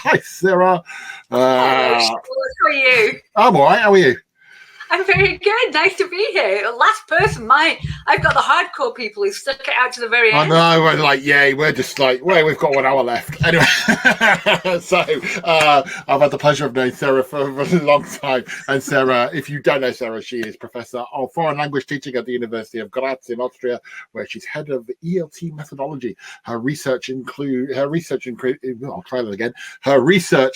Hi, Sarah. Hello, Sean. How are you? I'm all right. How are you? I'm very good. Nice to be here. Last person, I've got the hardcore people who stuck it out to the very end. I know, we're like, yay, we're just like, well, we've got 1 hour left. Anyway, so I've had the pleasure of knowing Sarah for a long time. And Sarah, if you don't know Sarah, she is Professor of Foreign Language Teaching at the University of Graz in Austria, where she's Head of ELT Methodology. Her research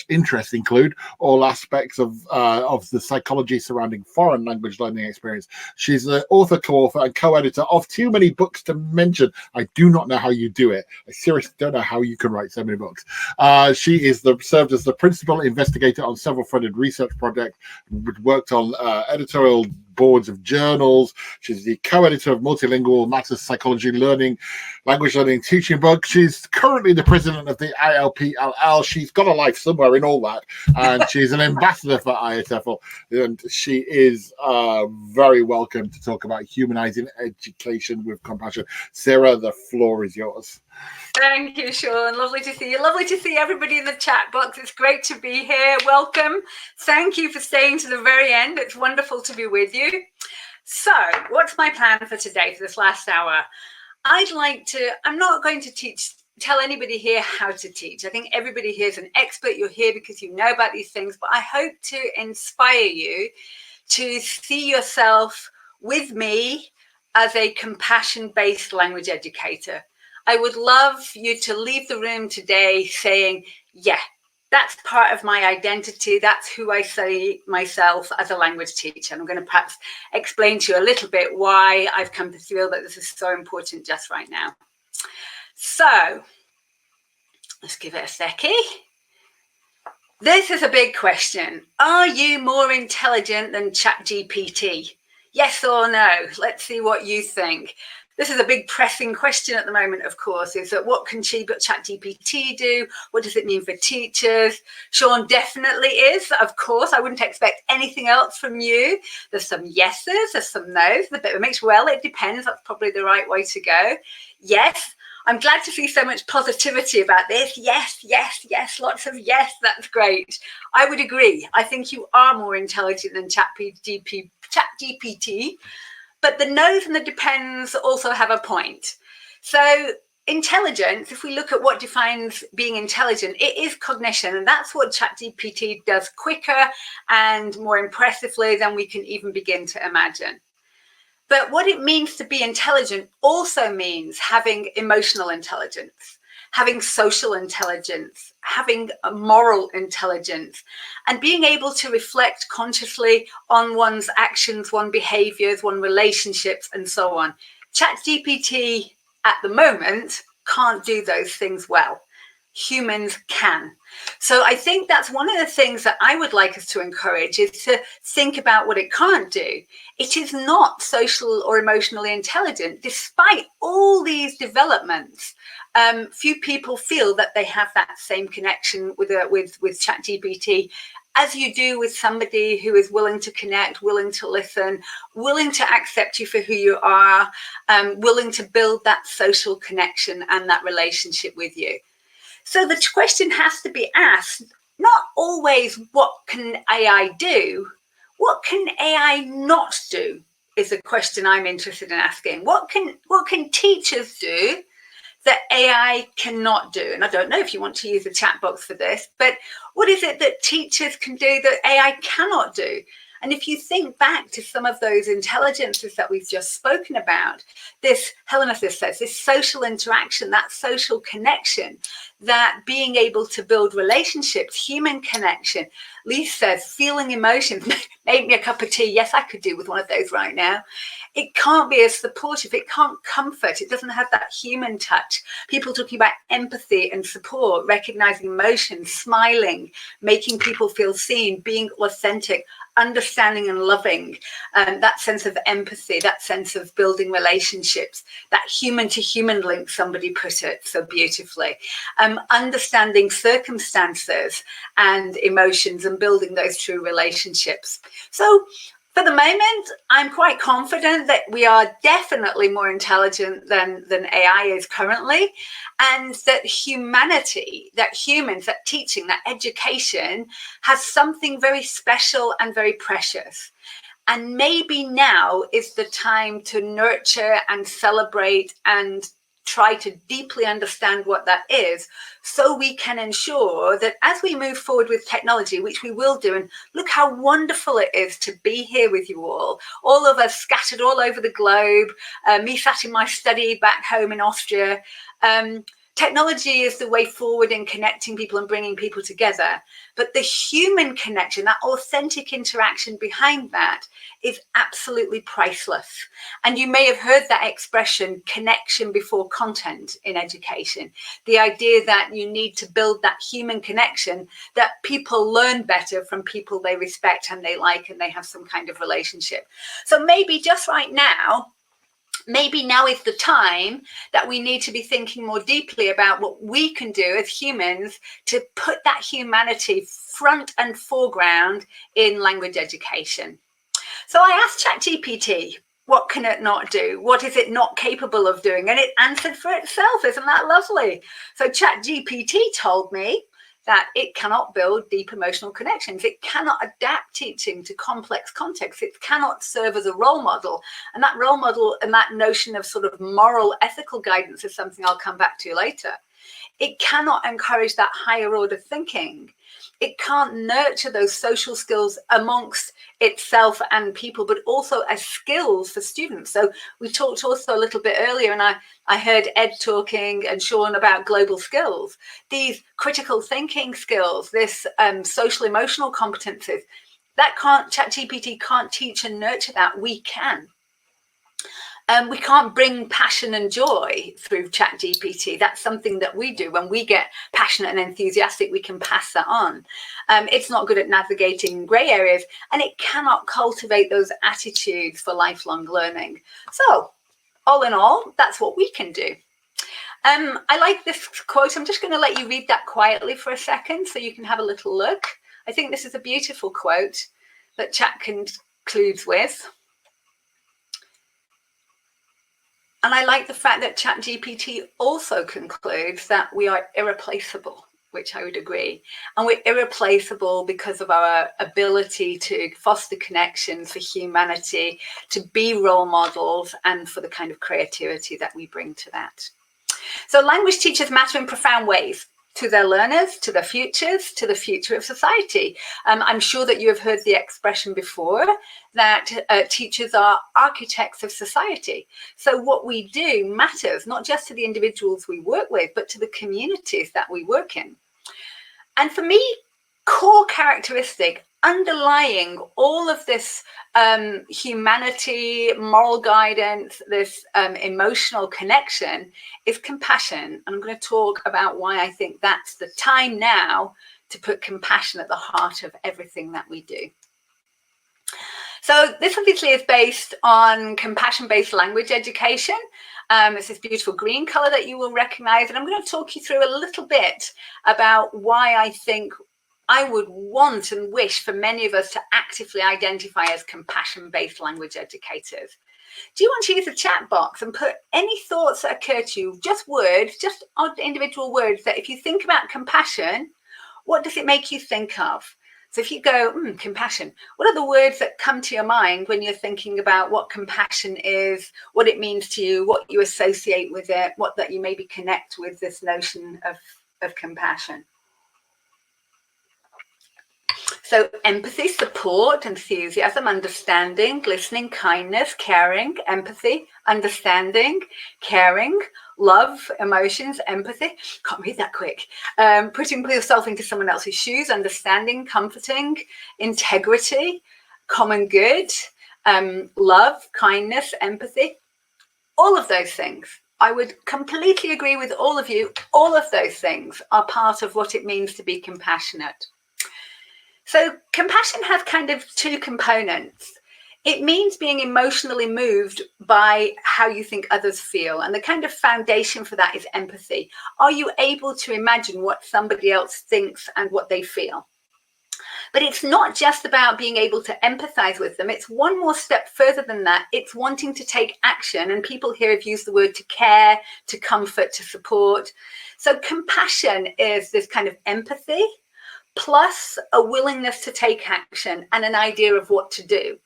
interests include all aspects of the psychology surrounding foreign language learning experience. She's the author, co-author, and co-editor of too many books to mention. I do not know how you do it. I seriously don't know how you can write so many books. She is served as the principal investigator on several funded research projects, worked on editorial boards of journals. She's the co-editor of Multilingual Matters Psychology Learning, Language Learning Teaching book. She's currently the president of the IAPLL. She's got a life somewhere in all that, and she's an ambassador for IATEFL, and she is very welcome to talk about humanizing education with compassion. Sarah, the floor is yours. Thank you, Sean. Lovely to see you. Lovely to see everybody in the chat box. It's great to be here. Welcome. Thank you for staying to the very end. It's wonderful to be with you. So, what's my plan for today, for this last hour? I'm not going to tell anybody here how to teach. I think everybody here is an expert. You're here because you know about these things, but I hope to inspire you to see yourself with me as a compassion-based language educator. I would love you to leave the room today saying, yeah, that's part of my identity. That's who I see myself as a language teacher. And I'm going to perhaps explain to you a little bit why I've come to feel that this is so important just right now. So let's give it a seckie. This is a big question. Are you more intelligent than ChatGPT? Yes or no? Let's see what you think. This is a big pressing question at the moment, of course, is that what can ChatGPT do? What does it mean for teachers? Sean definitely is, of course. I wouldn't expect anything else from you. There's some yeses, there's some no's. The bit of a mix, well, it depends. That's probably the right way to go. Yes. I'm glad to see so much positivity about this. Yes, yes, yes, lots of yes, that's great. I would agree. I think you are more intelligent than ChatGPT, but the no's and the depends also have a point. So intelligence, if we look at what defines being intelligent, it is cognition, and that's what ChatGPT does quicker and more impressively than we can even begin to imagine. But what it means to be intelligent also means having emotional intelligence, having social intelligence, having a moral intelligence, and being able to reflect consciously on one's actions, one's behaviors, one's relationships, and so on. ChatGPT at the moment can't do those things well. Humans can. So I think that's one of the things that I would like us to encourage, is to think about what it can't do. It is not social or emotionally intelligent, despite all these developments. Few people feel that they have that same connection with ChatGPT as you do with somebody who is willing to connect, willing to listen, willing to accept you for who you are, willing to build that social connection and that relationship with you. So the question has to be asked, not always what can AI do, what can AI not do is a question I'm interested in asking. What can teachers do that AI cannot do? And I don't know if you want to use the chat box for this, but what is it that teachers can do that AI cannot do? And if you think back to some of those intelligences that we've just spoken about, this, Helena says, this social interaction, that social connection, that being able to build relationships, human connection. Lisa says, feeling emotions, make me a cup of tea. Yes, I could do with one of those right now. It can't be as supportive. It can't comfort. It doesn't have that human touch. People talking about empathy and support, recognizing emotions, smiling, making people feel seen, being authentic, understanding and loving, that sense of empathy, that sense of building relationships, that human to human link, somebody put it so beautifully, understanding circumstances and emotions and building those true relationships. So For the moment, I'm quite confident that we are definitely more intelligent than AI is currently, and that humanity, that humans, that teaching, that education has something very special and very precious. And maybe now is the time to nurture and celebrate and try to deeply understand what that is, so we can ensure that as we move forward with technology, which we will do, and look how wonderful it is to be here with you all of us scattered all over the globe, me sat in my study back home in Austria. Technology is the way forward in connecting people and bringing people together. But the human connection, that authentic interaction behind that, is absolutely priceless. And you may have heard that expression, connection before content, in education. The idea that you need to build that human connection, that people learn better from people they respect and they like and they have some kind of relationship. So maybe just right now, maybe now is the time that we need to be thinking more deeply about what we can do as humans to put that humanity front and foreground in language education. So I asked ChatGPT, what can it not do? What is it not capable of doing? And it answered for itself. Isn't that lovely? So ChatGPT told me that it cannot build deep emotional connections. It cannot adapt teaching to complex contexts. It cannot serve as a role model. And that role model and that notion of sort of moral, ethical guidance is something I'll come back to later. It cannot encourage that higher order thinking. It can't nurture those social skills amongst itself and people, but also as skills for students. So we talked also a little bit earlier, and I heard Ed talking and Sean about global skills. These critical thinking skills, this social emotional competencies, that ChatGPT can't teach and nurture that. We can. We can't bring passion and joy through ChatGPT. That's something that we do. When we get passionate and enthusiastic, we can pass that on. It's not good at navigating grey areas, and it cannot cultivate those attitudes for lifelong learning. So, all in all, that's what we can do. I like this quote. I'm just going to let you read that quietly for a second so you can have a little look. I think this is a beautiful quote that Chat concludes with. And I like the fact that ChatGPT also concludes that we are irreplaceable, which I would agree. And we're irreplaceable because of our ability to foster connections for humanity, to be role models, and for the kind of creativity that we bring to that. So language teachers matter in profound ways to their learners, to their futures, to the future of society. I'm sure that you have heard the expression before that teachers are architects of society. So what we do matters not just to the individuals we work with, but to the communities that we work in. And for me, core characteristic underlying all of this humanity, moral guidance, this emotional connection is compassion. And I'm going to talk about why I think that's the time now to put compassion at the heart of everything that we do. So this obviously is based on compassion-based language education. It's this beautiful green color that you will recognize. And I'm going to talk you through a little bit about why I think I would want and wish for many of us to actively identify as compassion-based language educators. Do you want to use the chat box and put any thoughts that occur to you, just words, just odd individual words that if you think about compassion, what does it make you think of? So if you go, compassion, what are the words that come to your mind when you're thinking about what compassion is, what it means to you, what you associate with it, what that you maybe connect with this notion of compassion? So empathy, support, enthusiasm, understanding, listening, kindness, caring, empathy, understanding, caring, love, emotions, empathy. Can't read that quick. Putting yourself into someone else's shoes, understanding, comforting, integrity, common good, love, kindness, empathy. All of those things. I would completely agree with all of you. All of those things are part of what it means to be compassionate. So compassion has kind of two components. It means being emotionally moved by how you think others feel. And the kind of foundation for that is empathy. Are you able to imagine what somebody else thinks and what they feel? But it's not just about being able to empathize with them. It's one more step further than that. It's wanting to take action. And people here have used the word to care, to comfort, to support. So compassion is this kind of empathy plus a willingness to take action and an idea of what to do.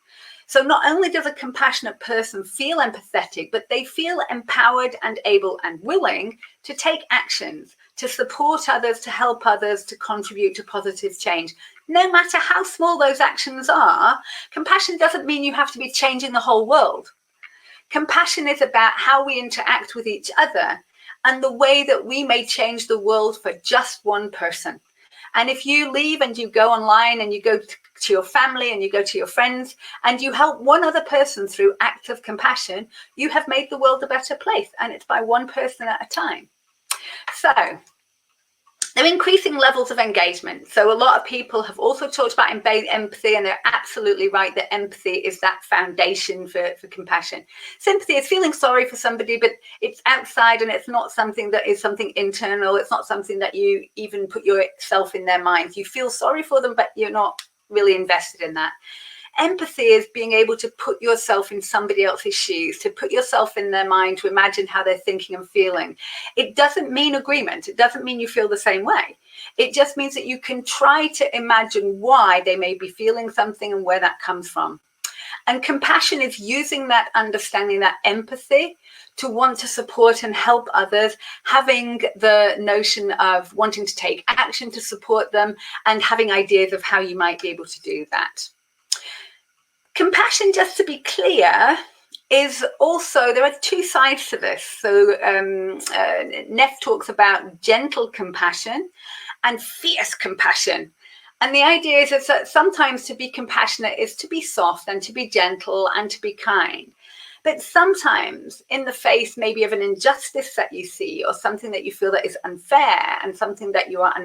So not only does a compassionate person feel empathetic, but they feel empowered and able and willing to take actions, to support others, to help others, to contribute to positive change. No matter how small those actions are, compassion doesn't mean you have to be changing the whole world. Compassion is about how we interact with each other and the way that we may change the world for just one person. And if you leave and you go online and you go to your family and you go to your friends and you help one other person through acts of compassion, you have made the world a better place. And it's by one person at a time. So there are increasing levels of engagement. So a lot of people have also talked about empathy, and they're absolutely right that empathy is that foundation for compassion. Sympathy is feeling sorry for somebody, but it's outside and it's not something that is something internal. It's not something that you even put yourself in their minds. You feel sorry for them, but you're not really invested in that. Empathy is being able to put yourself in somebody else's shoes, to put yourself in their mind, to imagine how they're thinking and feeling. It doesn't mean agreement. It doesn't mean you feel the same way. It just means that you can try to imagine why they may be feeling something and where that comes from. And compassion is using that understanding, that empathy, to want to support and help others, having the notion of wanting to take action to support them and having ideas of how you might be able to do that. Compassion, just to be clear, is also, there are two sides to this. So Neff talks about gentle compassion and fierce compassion. And the idea is that sometimes to be compassionate is to be soft and to be gentle and to be kind. But sometimes in the face maybe of an injustice that you see or something that you feel that is unfair and something that you are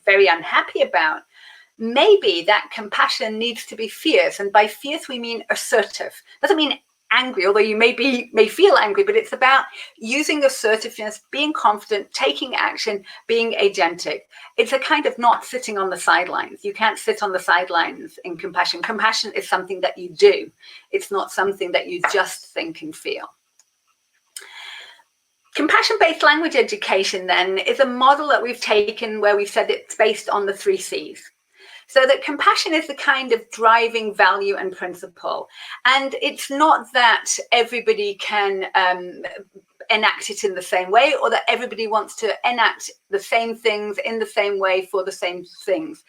very unhappy about, maybe that compassion needs to be fierce. And by fierce, we mean assertive. Doesn't mean angry, although you may feel angry, but it's about using assertiveness, being confident, taking action, being agentic. It's a kind of not sitting on the sidelines. You can't sit on the sidelines in compassion. Compassion is something that you do. It's not something that you just think and feel. Compassion-based language education, then, is a model that we've taken where we've said it's based on the 3 C's. So that compassion is the kind of driving value and principle. And it's not that everybody can enact it in the same way, or that everybody wants to enact the same things in the same way for the same things.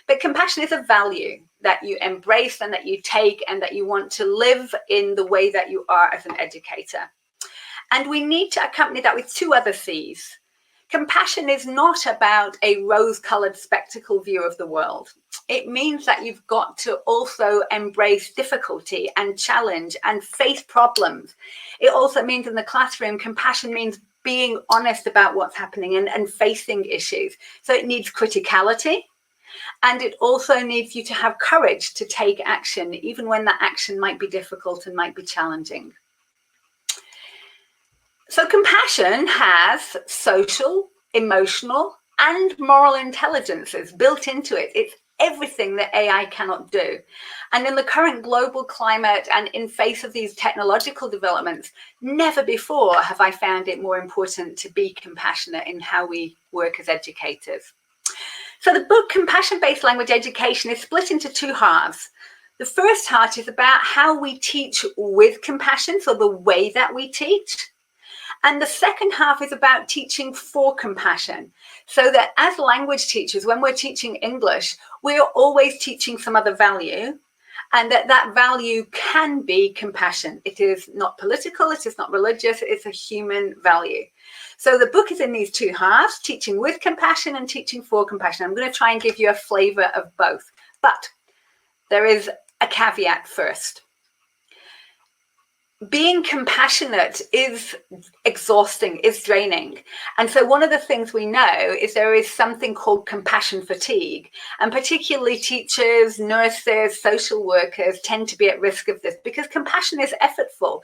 But compassion is a value that you embrace and that you take and that you want to live in the way that you are as an educator. And we need to accompany that with 2 other C's. Compassion is not about a rose-colored spectacle view of the world. It means that you've got to also embrace difficulty and challenge and face problems. It also means in the classroom, compassion means being honest about what's happening and facing issues. So it needs criticality, and it also needs you to have courage to take action, even when that action might be difficult and might be challenging. So compassion has social, emotional, and moral intelligences built into it. It's everything that AI cannot do. And in the current global climate and in face of these technological developments, never before have I found it more important to be compassionate in how we work as educators. So the book Compassion-Based Language Education is split into 2 halves. The first half is about how we teach with compassion, so the way that we teach. And the second half is about teaching for compassion, so that as language teachers, when we're teaching English, we're always teaching some other value, and that value can be compassion. It is not political, it is not religious, it's a human value. So the book is in these 2 halves, teaching with compassion and teaching for compassion. I'm going to try and give you a flavor of both, but there is a caveat first. being compassionate is exhausting, is draining. And so one of the things we know is there is something called compassion fatigue. And particularly teachers, nurses, social workers tend to be at risk of this because compassion is effortful.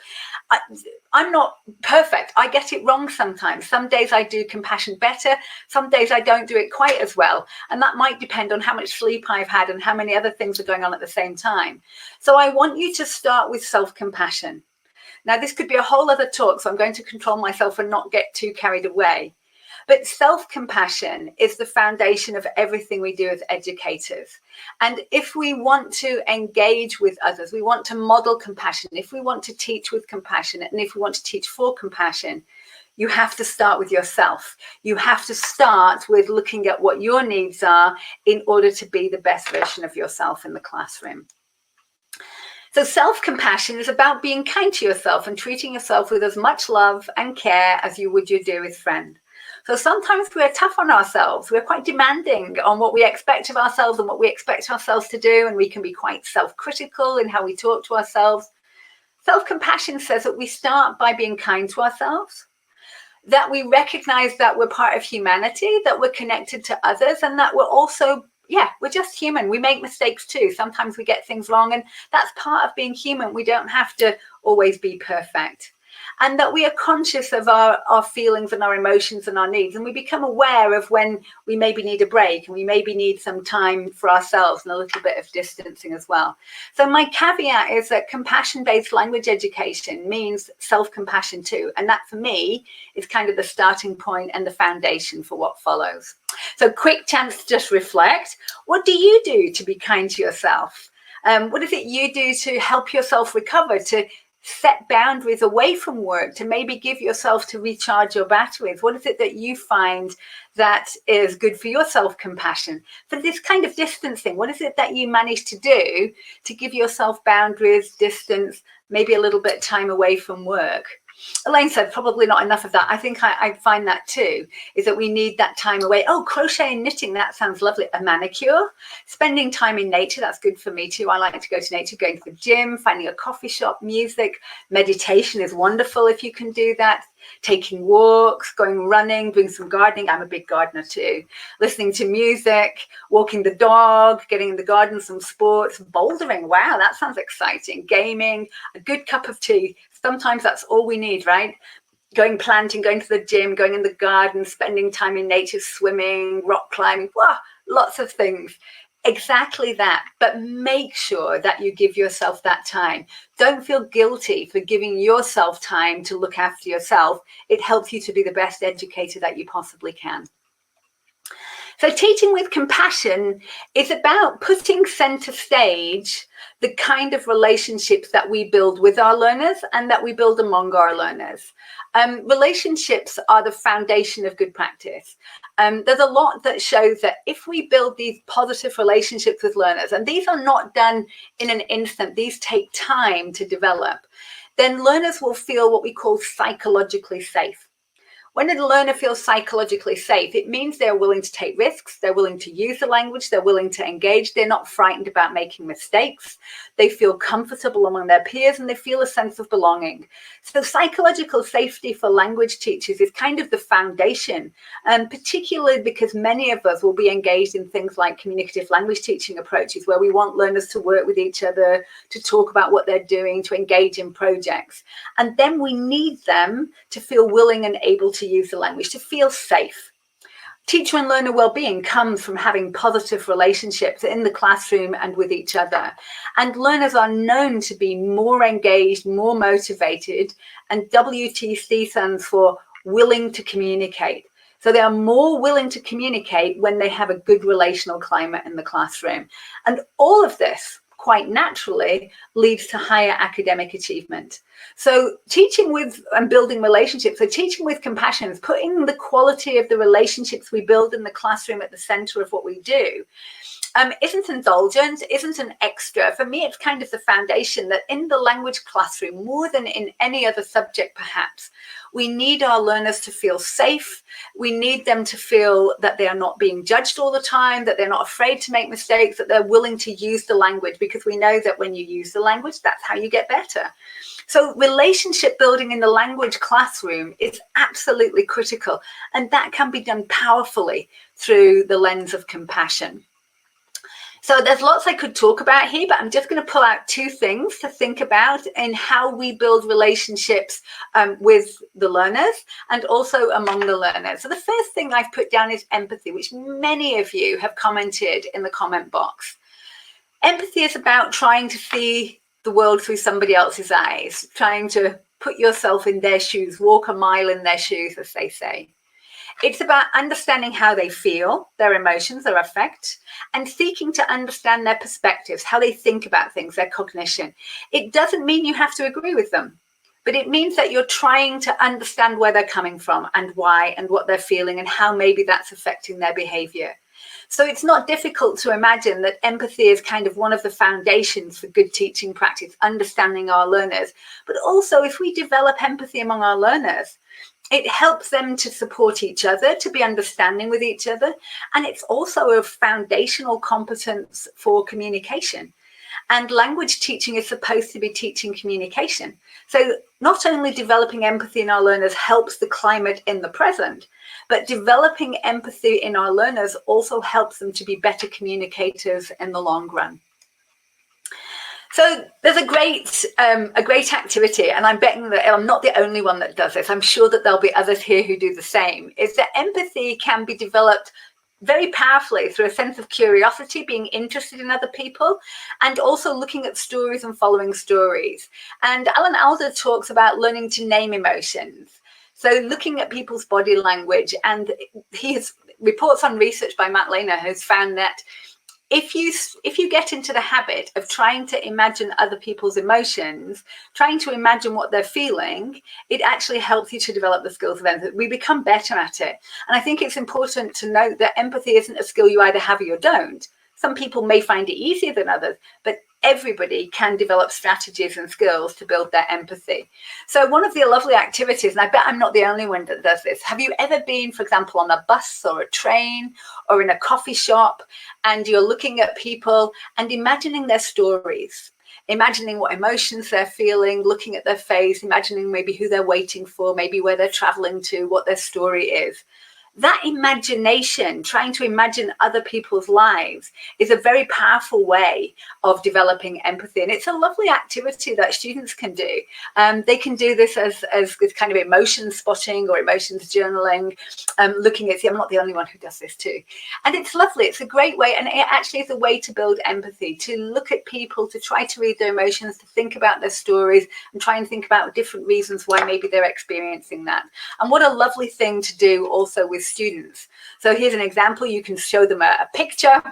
I'm not perfect. I get it wrong sometimes. Some days I do compassion better. Some days I don't do it quite as well. And that might depend on how much sleep I've had and how many other things are going on at the same time. So I want you to start with self-compassion. Now, this could be a whole other talk, so I'm going to control myself and not get too carried away. But self-compassion is the foundation of everything we do as educators. And if we want to engage with others, we want to model compassion, if we want to teach with compassion, and if we want to teach for compassion, you have to start with yourself. You have to start with looking at what your needs are in order to be the best version of yourself in the classroom. So self-compassion is about being kind to yourself and treating yourself with as much love and care as you would your dearest friend. So sometimes we're tough on ourselves. We're quite demanding on what we expect of ourselves and what we expect ourselves to do. And we can be quite self-critical in how we talk to ourselves. Self-compassion says that we start by being kind to ourselves, that we recognize that we're part of humanity, that we're connected to others, and that we're also we're just human. We make mistakes too. Sometimes we get things wrong, and that's part of being human. We don't have to always be perfect. And that we are conscious of our feelings and our emotions and our needs. And we become aware of when we maybe need a break and we maybe need some time for ourselves and a little bit of distancing as well. So my caveat is that compassion-based language education means self-compassion too. And that for me is kind of the starting point and the foundation for what follows. So quick chance to just reflect. What do you do to be kind to yourself? What is it you do to help yourself recover, to set boundaries away from work, to maybe give yourself to recharge your batteries? What is it that you find that is good for your self-compassion? For this kind of distancing, what is it that you manage to do to give yourself boundaries, distance, maybe a little bit of time away from work? Elaine said probably not enough of that. I think I find that too, is that we need that time away. Oh, crochet and knitting, that sounds lovely. A manicure, spending time in nature, that's good for me too. I like to go to nature, going to the gym, finding a coffee shop, music. Meditation is wonderful if you can do that. Taking walks, going running, doing some gardening. I'm a big gardener too. Listening to music, walking the dog, getting in the garden, some sports, bouldering. Wow, that sounds exciting. Gaming, a good cup of tea. Sometimes that's all we need, right? Going planting, going to the gym, going in the garden, spending time in nature, swimming, rock climbing, lots of things. Exactly that. But make sure that you give yourself that time. Don't feel guilty for giving yourself time to look after yourself. It helps you to be the best educator that you possibly can. So teaching with compassion is about putting center stage the kind of relationships that we build with our learners and that we build among our learners. Relationships are the foundation of good practice. There's a lot that shows that if we build these positive relationships with learners, and these are not done in an instant, these take time to develop, then learners will feel what we call psychologically safe. When a learner feels psychologically safe, it means they're willing to take risks, they're willing to use the language, they're willing to engage, they're not frightened about making mistakes, they feel comfortable among their peers, and they feel a sense of belonging. So psychological safety for language teachers is kind of the foundation, and particularly because many of us will be engaged in things like communicative language teaching approaches, where we want learners to work with each other, to talk about what they're doing, to engage in projects. And then we need them to feel willing and able to use the language, to feel safe. Teacher and learner well-being comes from having positive relationships in the classroom and with each other. And learners are known to be more engaged, more motivated, and WTC stands for willing to communicate. So they are more willing to communicate when they have a good relational climate in the classroom. And all of this, quite naturally, leads to higher academic achievement. So teaching with and building relationships, so teaching with compassion is putting the quality of the relationships we build in the classroom at the center of what we do. isn't indulgent, isn't an extra. For me, it's kind of the foundation that in the language classroom, more than in any other subject perhaps, we need our learners to feel safe. We need them to feel that they are not being judged all the time, that they're not afraid to make mistakes, that they're willing to use the language, because we know that when you use the language, that's how you get better. So relationship building in the language classroom is absolutely critical, and that can be done powerfully through the lens of compassion. So there's lots I could talk about here, but I'm just going to pull out two things to think about in how we build relationships with the learners and also among the learners. So the first thing I've put down is empathy, which many of you have commented in the comment box. Empathy is about trying to see the world through somebody else's eyes, trying to put yourself in their shoes, walk a mile in their shoes, as they say. It's about understanding how they feel, their emotions, their affect, and seeking to understand their perspectives, how they think about things, their cognition. It doesn't mean you have to agree with them, but it means that you're trying to understand where they're coming from and why and what they're feeling and how maybe that's affecting their behavior. So it's not difficult to imagine that empathy is kind of one of the foundations for good teaching practice, understanding our learners. But also, if we develop empathy among our learners, it helps them to support each other, to be understanding with each other. And it's also a foundational competence for communication. And language teaching is supposed to be teaching communication. So not only developing empathy in our learners helps the climate in the present, but developing empathy in our learners also helps them to be better communicators in the long run. So there's a great activity, and I'm betting that I'm not the only one that does this. I'm sure that there'll be others here who do the same, is that empathy can be developed very powerfully through a sense of curiosity, being interested in other people, and also looking at stories and following stories. And Alan Alda talks about learning to name emotions. So looking at people's body language, and he has reports on research by Matt Lehner has found that if you get into the habit of trying to imagine other people's emotions, trying to imagine what they're feeling, it actually helps you to develop the skills of empathy. We become better at it. And I think it's important to note that empathy isn't a skill you either have or you don't. Some people may find it easier than others, but everybody can develop strategies and skills to build their empathy. So one of the lovely activities, and I bet I'm not the only one that does this, have you ever been, for example, on a bus or a train or in a coffee shop, and you're looking at people and imagining their stories, imagining what emotions they're feeling, looking at their face, imagining maybe who they're waiting for, maybe where they're traveling to, what their story is. That imagination, trying to imagine other people's lives, is a very powerful way of developing empathy. And it's a lovely activity that students can do. They can do this as kind of emotion spotting or emotions journaling, looking at, see, I'm not the only one who does this too. And it's lovely. It's a great way. And it actually is a way to build empathy, to look at people, to try to read their emotions, to think about their stories and try and think about different reasons why maybe they're experiencing that. And what a lovely thing to do also with students. So here's an example. You can show them a picture,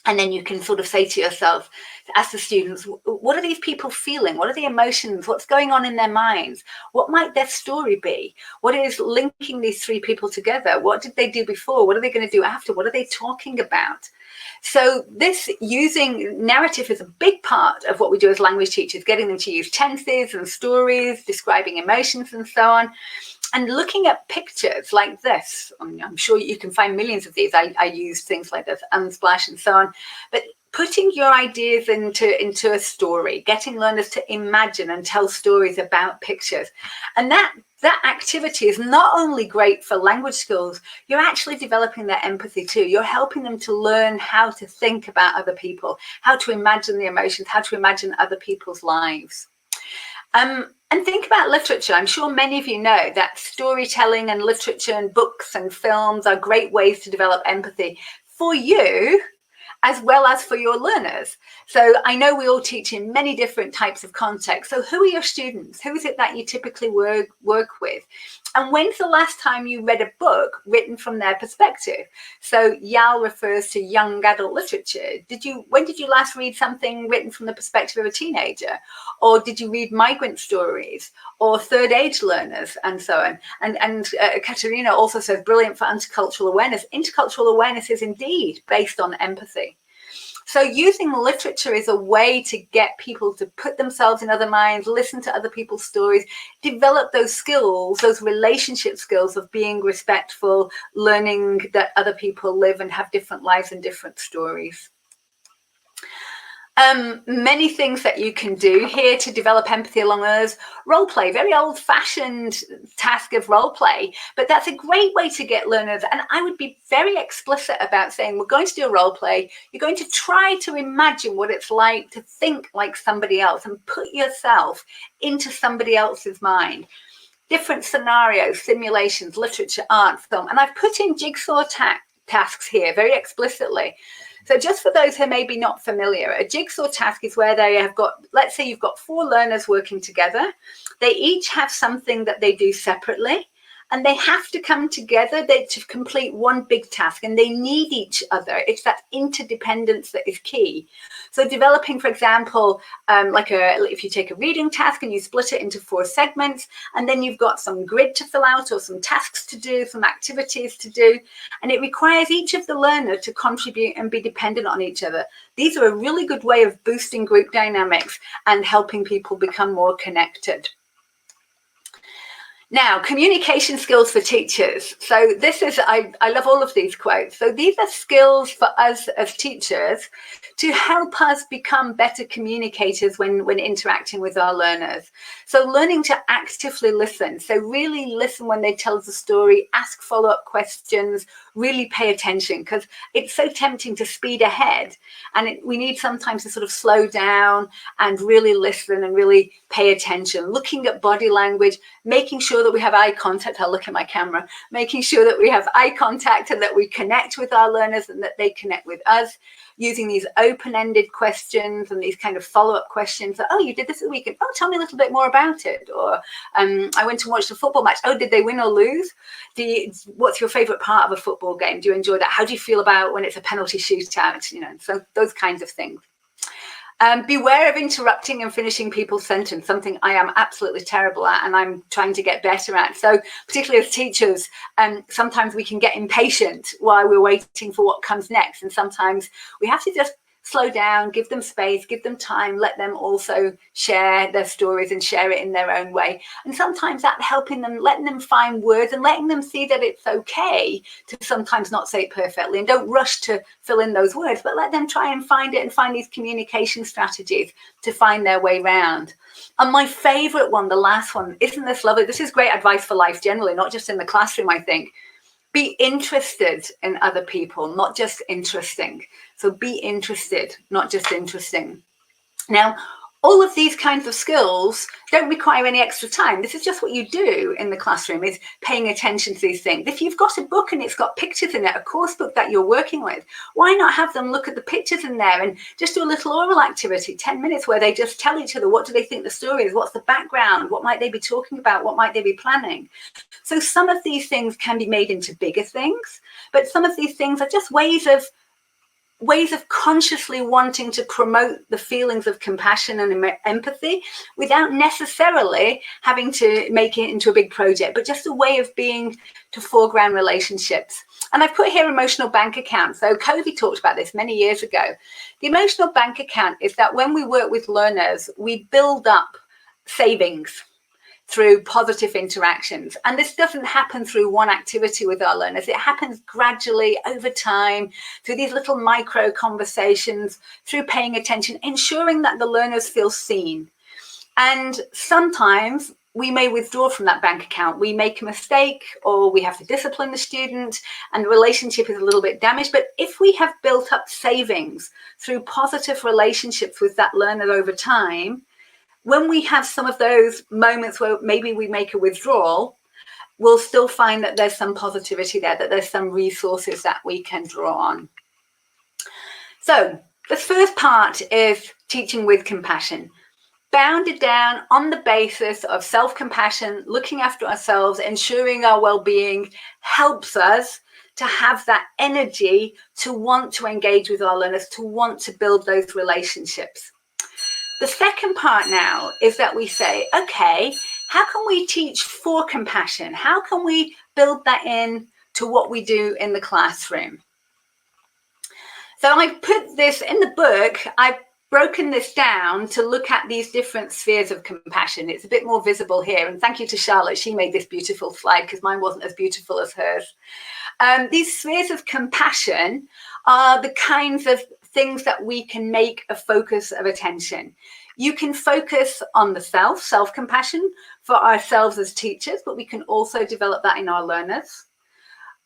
and then you can sort of say to yourself, ask the students, what are these people feeling? What are the emotions? What's going on in their minds? What might their story be? What is linking these three people together? What did they do before? What are they going to do after? What are they talking about? So this using narrative is a big part of what we do as language teachers, getting them to use tenses and stories, describing emotions and so on. And looking at pictures like this, I'm sure you can find millions of these. I use things like this, Unsplash and so on. But putting your ideas into a story, getting learners to imagine and tell stories about pictures. And that activity is not only great for language skills, you're actually developing their empathy too. You're helping them to learn how to think about other people, how to imagine the emotions, how to imagine other people's lives. And think about literature. I'm sure many of you know that storytelling and literature and books and films are great ways to develop empathy for you as well as for your learners. So I know we all teach in many different types of contexts. So who are your students? Who is it that you typically work with? And when's the last time you read a book written from their perspective? So YAL refers to young adult literature. When did you last read something written from the perspective of a teenager? Or did you read migrant stories or third age learners and so on? And Katerina also says, brilliant for intercultural awareness. Intercultural awareness is indeed based on empathy. So using literature is a way to get people to put themselves in other minds, listen to other people's stories, develop those skills, those relationship skills of being respectful, learning that other people live and have different lives and different stories. Many things that you can do here to develop empathy along others. Role play, very old-fashioned task of role play, but that's a great way to get learners. And I would be very explicit about saying, we're going to do a role play. You're going to try to imagine what it's like to think like somebody else and put yourself into somebody else's mind. Different scenarios, simulations, literature, art, film. And I've put in jigsaw tasks here very explicitly. So just for those who may be not familiar, a jigsaw task is where they have got, let's say you've got 4 learners working together. They each have something that they do separately, and they have to come together to complete one big task, and they need each other. It's that interdependence that is key. So developing, for example, if you take a reading task and you split it into 4 segments, and then you've got some grid to fill out or some tasks to do, some activities to do, and it requires each of the learner to contribute and be dependent on each other. These are a really good way of boosting group dynamics and helping people become more connected. Now, communication skills for teachers. So this is, I love all of these quotes. So these are skills for us as teachers to help us become better communicators when interacting with our learners. So learning to actively listen. So really listen when they tell us a story, ask follow-up questions, really pay attention, because it's so tempting to speed ahead. And we need sometimes to sort of slow down and really listen and really pay attention, looking at body language, making sure that we have eye contact. I'll look at my camera, making sure that we have eye contact and that we connect with our learners and that they connect with us, using these open-ended questions and these kind of follow-up questions that, oh, you did this at the weekend. Oh, tell me a little bit more about it. Or I went to watch the football match. Oh, did they win or lose? What's your favorite part of a football game? Do you enjoy that? How do you feel about when it's a penalty shootout? You know, so those kinds of things. Beware of interrupting and finishing people's sentence, something I am absolutely terrible at and I'm trying to get better at. So particularly as teachers, sometimes we can get impatient while we're waiting for what comes next. And sometimes we have to just slow down, give them space, give them time, let them also share their stories and share it in their own way. And sometimes that helping them, letting them find words and letting them see that it's okay to sometimes not say it perfectly, and don't rush to fill in those words, but let them try and find it and find these communication strategies to find their way around. And my favorite one, the last one, isn't this lovely? This is great advice for life generally, not just in the classroom, I think. Be interested in other people, not just interesting. So be interested, not just interesting. Now, all of these kinds of skills don't require any extra time. This is just what you do in the classroom, is paying attention to these things. If you've got a book and it's got pictures in it, a course book that you're working with, why not have them look at the pictures in there and just do a little oral activity, 10 minutes, where they just tell each other, what do they think the story is? What's the background? What might they be talking about? What might they be planning? So some of these things can be made into bigger things, but some of these things are just ways of consciously wanting to promote the feelings of compassion and empathy without necessarily having to make it into a big project, but just a way of being to foreground relationships. And I've put here emotional bank account. So Covey talked about this many years ago. The emotional bank account is that when we work with learners, we build up savings through positive interactions. And this doesn't happen through one activity with our learners. It happens gradually over time through these little micro conversations, through paying attention, ensuring that the learners feel seen. And sometimes we may withdraw from that bank account. We make a mistake, or we have to discipline the student, and the relationship is a little bit damaged. But if we have built up savings through positive relationships with that learner over time, when we have some of those moments where maybe we make a withdrawal, we'll still find that there's some positivity there, that there's some resources that we can draw on. So the first part is teaching with compassion. Bounded down on the basis of self-compassion, looking after ourselves, ensuring our well-being helps us to have that energy to want to engage with our learners, to want to build those relationships. The second part now is that we say, okay, how can we teach for compassion? How can we build that in to what we do in the classroom? So I put this in the book. I've broken this down to look at these different spheres of compassion. It's a bit more visible here. And thank you to Charlotte. She made this beautiful slide because mine wasn't as beautiful as hers. These spheres of compassion are the kinds of things that we can make a focus of attention. You can focus on the self-compassion for ourselves as teachers, but we can also develop that in our learners.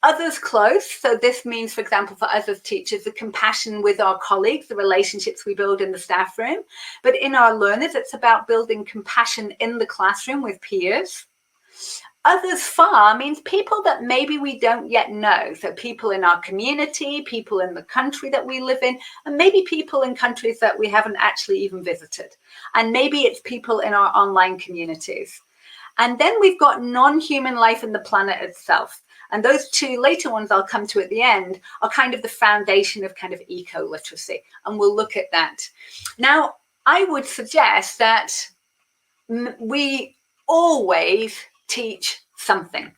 Others close, so this means, for example, for us as teachers, the compassion with our colleagues, the relationships we build in the staff room. But in our learners, it's about building compassion in the classroom with peers. Others far means people that maybe we don't yet know. So people in our community, people in the country that we live in, and maybe people in countries that we haven't actually even visited. And maybe it's people in our online communities. And then we've got non-human life in the planet itself. And those two later ones I'll come to at the end are kind of the foundation of kind of eco-literacy. And we'll look at that. Now, I would suggest that we always teach something.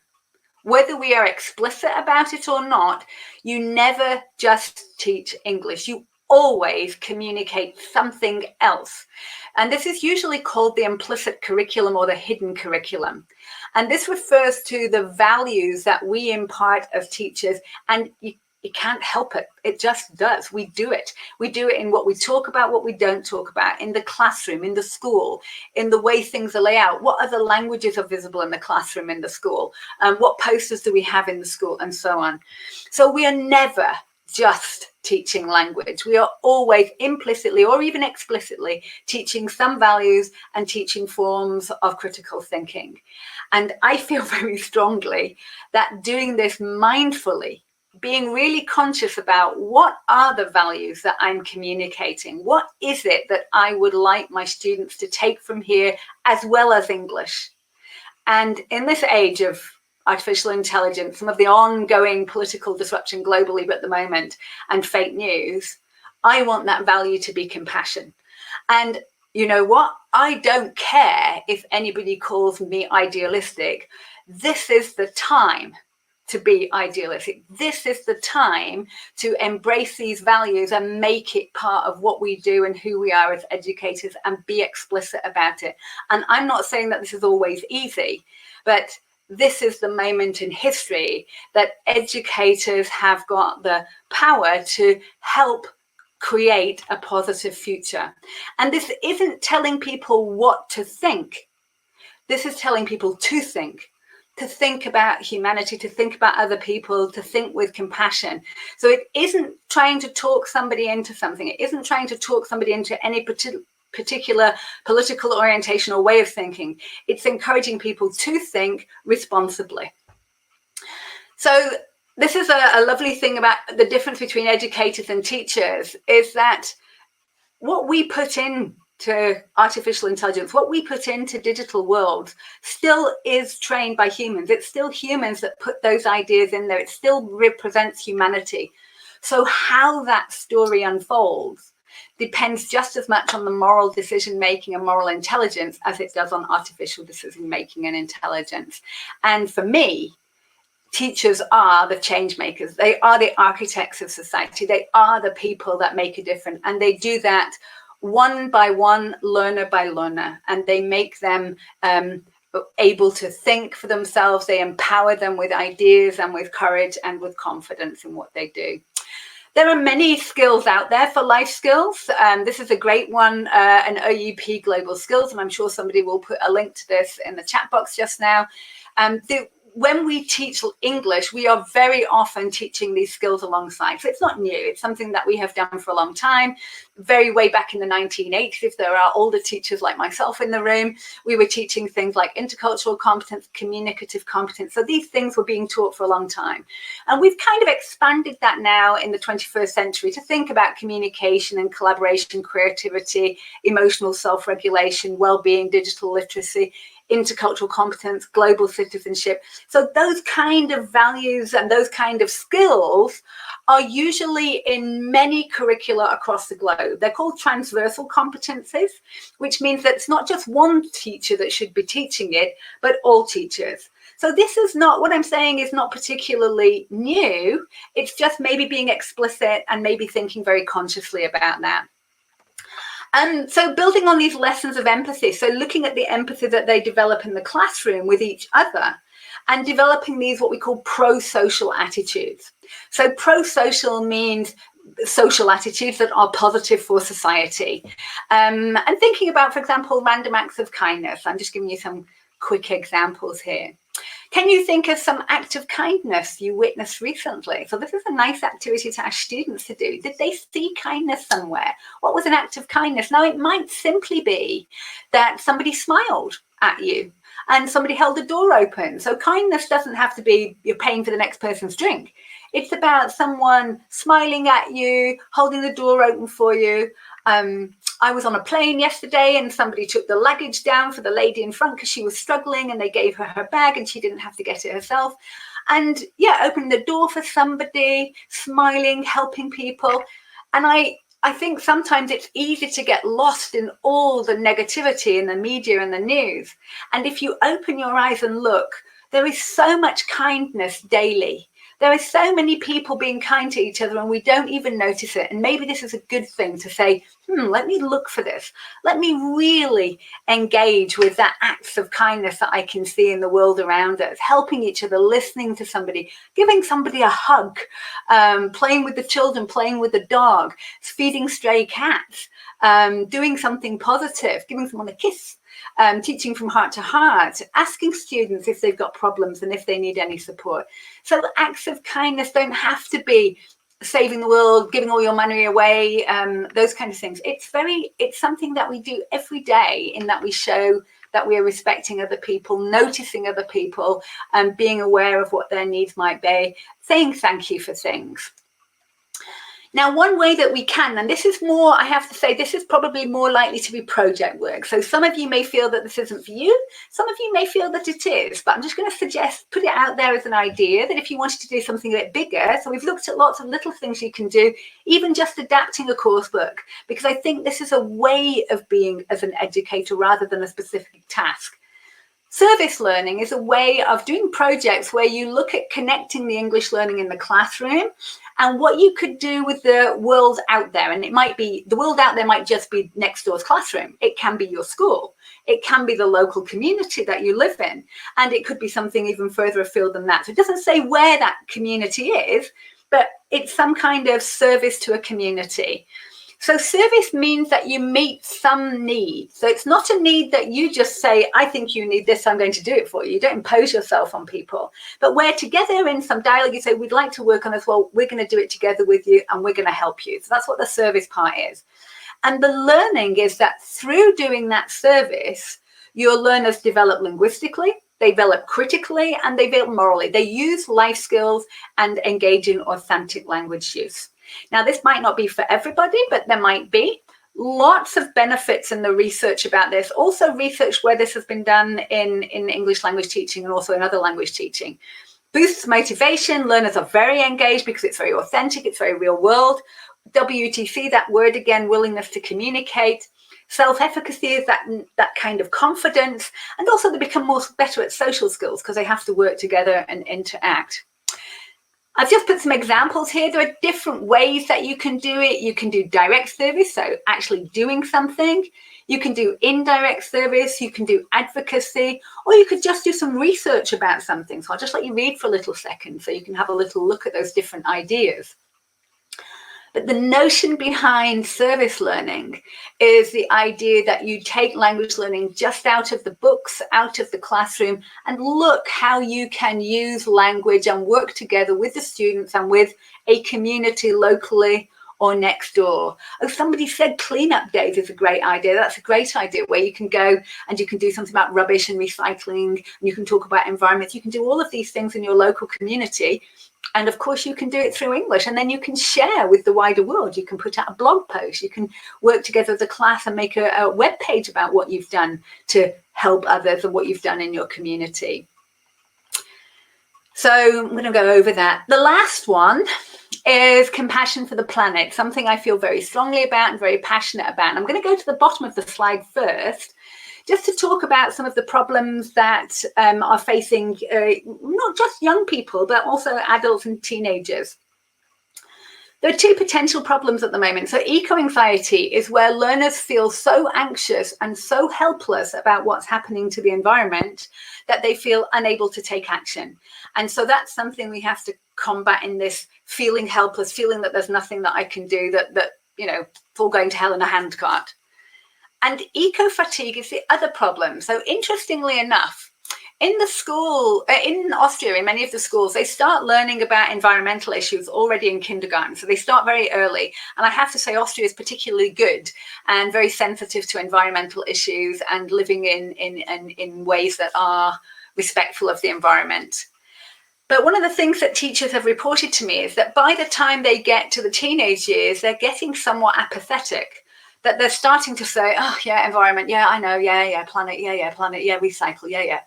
Whether we are explicit about it or not, you never just teach English. You always communicate something else. And this is usually called the implicit curriculum or the hidden curriculum. And this refers to the values that we impart as teachers, and you can't help it. It just does. We do it. We do it in what we talk about, what we don't talk about, in the classroom, in the school, in the way things are laid out. What other languages are visible in the classroom, in the school? What posters do we have in the school, and so on. So we are never just teaching language. We are always implicitly or even explicitly teaching some values and teaching forms of critical thinking. And I feel very strongly that doing this mindfully, being really conscious about what are the values that I'm communicating, what is it that I would like my students to take from here as well as English. And in this age of artificial intelligence, some of the ongoing political disruption globally at the moment, and fake news, I want that value to be compassion. And you know what? I don't care if anybody calls me idealistic. This is the time to be idealistic. This is the time to embrace these values and make it part of what we do and who we are as educators and be explicit about it. And I'm not saying that this is always easy, but this is the moment in history that educators have got the power to help create a positive future. And this isn't telling people what to think. This is telling people to think about humanity, to think about other people, to think with compassion. So it isn't trying to talk somebody into something. It isn't trying to talk somebody into any particular political orientation or way of thinking. It's encouraging people to think responsibly. So this is a lovely thing about the difference between educators and teachers, is that what we put into artificial intelligence, what we put into digital worlds, still is trained by humans. It's still humans that put those ideas in there. It still represents humanity. So how that story unfolds depends just as much on the moral decision making and moral intelligence as it does on artificial decision making and intelligence. And for me, teachers are the change makers. They are the architects of society. They are the people that make a difference. And they do that one by one, learner by learner. And they make them able to think for themselves. They empower them with ideas and with courage and with confidence in what they do. There are many skills out there for life skills. This is a great one, an OUP Global Skills, and I'm sure somebody will put a link to this in the chat box just now. When we teach English, we are very often teaching these skills alongside. So it's not new. It's something that we have done for a long time. Very way back in the 1980s, if there are older teachers like myself in the room, we were teaching things like intercultural competence, communicative competence. So these things were being taught for a long time. And we've kind of expanded that now in the 21st century to think about communication and collaboration, creativity, emotional self-regulation, well-being, digital literacy, intercultural competence, global citizenship. So those kind of values and those kind of skills are usually in many curricula across the globe. They're called transversal competencies, which means that it's not just one teacher that should be teaching it, but all teachers. So this is not, what I'm saying is not particularly new. It's just maybe being explicit and maybe thinking very consciously about that. And so building on these lessons of empathy, so looking at the empathy that they develop in the classroom with each other and developing these what we call pro-social attitudes. So pro-social means social attitudes that are positive for society. And thinking about, for example, random acts of kindness. I'm just giving you some quick examples here. Can you think of some act of kindness you witnessed recently? So this is a nice activity to ask students to do. Did they see kindness somewhere? What was an act of kindness? Now, it might simply be that somebody smiled at you and somebody held the door open. So kindness doesn't have to be you're paying for the next person's drink. It's about someone smiling at you, holding the door open for you. I was on a plane yesterday and somebody took the luggage down for the lady in front because she was struggling, and they gave her bag and she didn't have to get it herself. And yeah, opening the door for somebody, smiling, helping people. And I think sometimes it's easy to get lost in all the negativity in the media and the news. And if you open your eyes and look, there is so much kindness daily. There are so many people being kind to each other and we don't even notice it. And maybe this is a good thing to say, let me look for this. Let me really engage with that acts of kindness that I can see in the world around us, helping each other, listening to somebody, giving somebody a hug, playing with the children, playing with the dog, feeding stray cats, doing something positive, giving someone a kiss. Teaching from heart to heart, asking students if they've got problems and if they need any support. So acts of kindness don't have to be saving the world, giving all your money away, those kind of things. It's something that we do every day, in that we show that we are respecting other people, noticing other people, and being aware of what their needs might be, saying thank you for things. Now, one way that we can, and this is more, I have to say, this is probably more likely to be project work. So some of you may feel that this isn't for you. Some of you may feel that it is, but I'm just going to suggest, put it out there as an idea that if you wanted to do something a bit bigger, so we've looked at lots of little things you can do, even just adapting a coursework, because I think this is a way of being as an educator rather than a specific task. Service learning is a way of doing projects where you look at connecting the English learning in the classroom and what you could do with the world out there. And it might be, the world out there might just be next door's classroom. It can be your school. It can be the local community that you live in. And it could be something even further afield than that. So it doesn't say where that community is, but it's some kind of service to a community. So service means that you meet some need. So it's not a need that you just say, I think you need this, I'm going to do it for you. You don't impose yourself on people. But where together in some dialogue, you say, we'd like to work on this. Well, we're going to do it together with you and we're going to help you. So that's what the service part is. And the learning is that through doing that service, your learners develop linguistically, they develop critically, and they develop morally. They use life skills and engage in authentic language use. Now, this might not be for everybody, but there might be lots of benefits in the research about this. Also research where this has been done in English language teaching and also in other language teaching. Boosts motivation. Learners are very engaged because it's very authentic. It's very real world. WTC, that word again, willingness to communicate. Self-efficacy is that kind of confidence. And also they become better at social skills because they have to work together and interact. I've just put some examples here. There are different ways that you can do it. You can do direct service, so actually doing something. You can do indirect service. You can do advocacy, or you could just do some research about something. So I'll just let you read for a little second so you can have a little look at those different ideas. But the notion behind service learning is the idea that you take language learning just out of the books, out of the classroom, and look how you can use language and work together with the students and with a community locally or next door. Oh, somebody said cleanup days is a great idea. That's a great idea where you can go and you can do something about rubbish and recycling, and you can talk about environment. You can do all of these things in your local community. And of course, you can do it through English, and then you can share with the wider world. You can put out a blog post. You can work together as a class and make a web page about what you've done to help others and what you've done in your community. So I'm going to go over that. The last one is compassion for the planet, something I feel very strongly about and very passionate about. And I'm going to go to the bottom of the slide first, just to talk about some of the problems that are facing not just young people, but also adults and teenagers. There are two potential problems at the moment. So eco-anxiety is where learners feel so anxious and so helpless about what's happening to the environment that they feel unable to take action. And so that's something we have to combat in this feeling helpless, feeling that there's nothing that I can do, that you know, it's all going to hell in a handcart. And eco-fatigue is the other problem. So interestingly enough, in the school, in Austria, in many of the schools, they start learning about environmental issues already in kindergarten. So they start very early. And I have to say Austria is particularly good and very sensitive to environmental issues and living in ways that are respectful of the environment. But one of the things that teachers have reported to me is that by the time they get to the teenage years, they're getting somewhat apathetic. That they're starting to say, oh, yeah, environment, yeah, I know, yeah, planet, yeah, planet, yeah, recycle, yeah.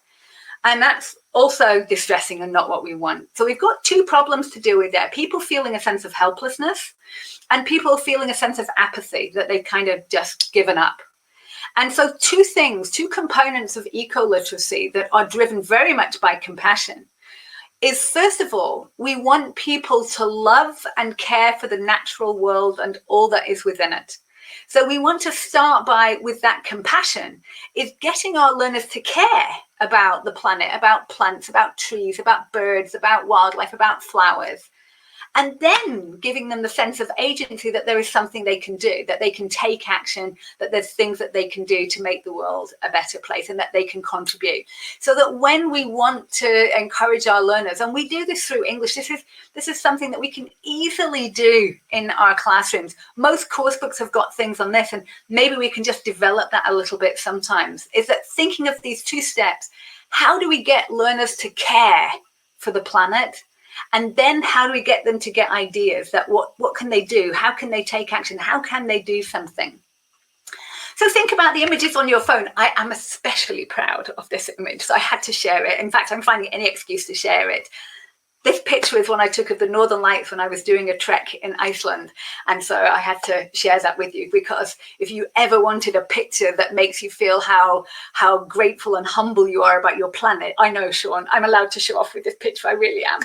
And that's also distressing and not what we want. So we've got two problems to deal with there. People feeling a sense of helplessness and people feeling a sense of apathy, that they've kind of just given up. And so two components of eco-literacy that are driven very much by compassion is, first of all, we want people to love and care for the natural world and all that is within it. So we want to start with that compassion, is getting our learners to care about the planet, about plants, about trees, about birds, about wildlife, about flowers. And then giving them the sense of agency that there is something they can do, that they can take action, that there's things that they can do to make the world a better place and that they can contribute. So that when we want to encourage our learners, and we do this through English, this is something that we can easily do in our classrooms. Most course books have got things on this, and maybe we can just develop that a little bit sometimes, is that thinking of these two steps, how do we get learners to care for the planet? And then how do we get them to get ideas that what can they do? How can they take action? How can they do something? So think about the images on your phone. I am especially proud of this image, so I had to share it. In fact, I'm finding any excuse to share it. This picture is one I took of the Northern Lights when I was doing a trek in Iceland. And so I had to share that with you, because if you ever wanted a picture that makes you feel how grateful and humble you are about your planet, I know, Sean, I'm allowed to show off with this picture, I really am.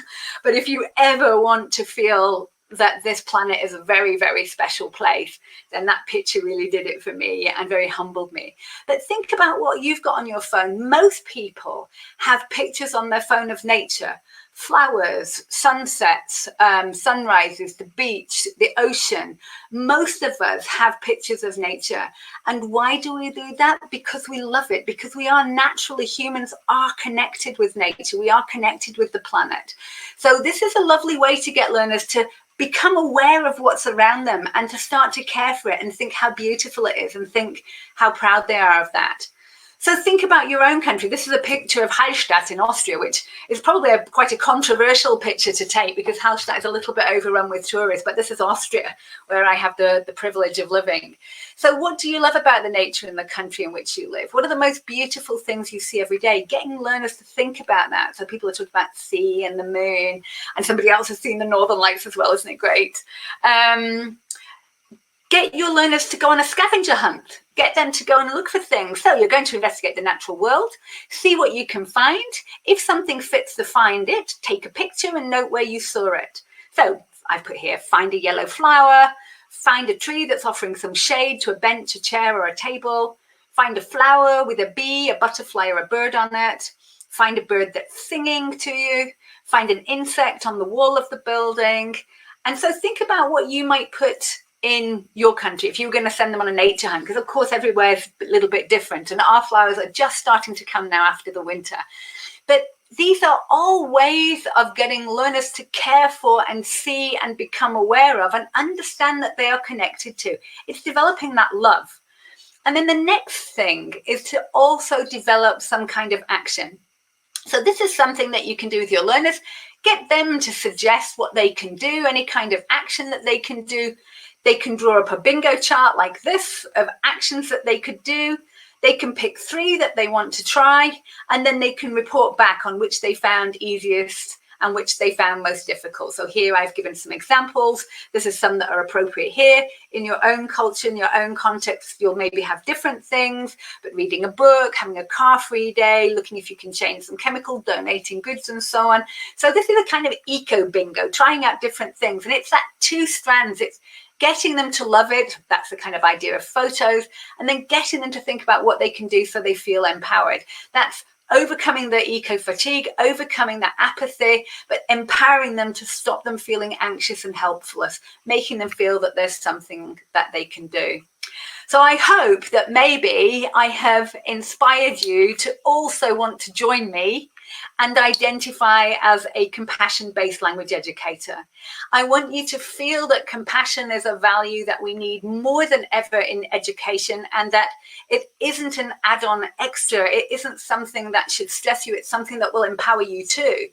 But if you ever want to feel that this planet is a very, very special place, then that picture really did it for me and very humbled me. But think about what you've got on your phone. Most people have pictures on their phone of nature. Flowers, sunsets, sunrises, the beach, the ocean. Most of us have pictures of nature. And why do we do that? Because we love it, because we are naturally, humans are connected with nature. We are connected with the planet. So this is a lovely way to get learners to become aware of what's around them and to start to care for it and think how beautiful it is and think how proud they are of that. So think about your own country. This is a picture of Hallstatt in Austria, which is probably quite a controversial picture to take because Hallstatt is a little bit overrun with tourists, but this is Austria, where I have the privilege of living. So what do you love about the nature in the country in which you live? What are the most beautiful things you see every day? Getting learners to think about that. So people are talking about the sea and the moon, and somebody else has seen the Northern Lights as well, isn't it great? Get your learners to go on a scavenger hunt. Get them to go and look for things. So you're going to investigate the natural world, see what you can find. If something fits the find it, take a picture and note where you saw it. So I've put here, find a yellow flower, find a tree that's offering some shade to a bench, a chair or a table, find a flower with a bee, a butterfly or a bird on it, find a bird that's singing to you, find an insect on the wall of the building. And so think about what you might put in your country if you were going to send them on a nature hunt, because of course everywhere is a little bit different and our flowers are just starting to come now after the winter. But these are all ways of getting learners to care for and see and become aware of and understand that they are connected to. It's developing that love. And then the next thing is to also develop some kind of action. So this is something that you can do with your learners. Get them to suggest what they can do, any kind of action that they can do. They can draw up a bingo chart like this of actions that they could do. They can pick 3 that they want to try, and then they can report back on which they found easiest and which they found most difficult. So here I've given some examples. This is some that are appropriate here. In your own culture, in your own context, you'll maybe have different things, but reading a book, having a car-free day, looking if you can change some chemical, donating goods and so on. So this is a kind of eco bingo, trying out different things. And it's that 2 strands. It's getting them to love it. That's the kind of idea of photos. And then getting them to think about what they can do so they feel empowered. That's overcoming the eco fatigue, overcoming that apathy, but empowering them to stop them feeling anxious and helpless, making them feel that there's something that they can do. So I hope that maybe I have inspired you to also want to join me and identify as a compassion-based language educator. I want you to feel that compassion is a value that we need more than ever in education, and that it isn't an add-on extra. It isn't something that should stress you. It's something that will empower you too.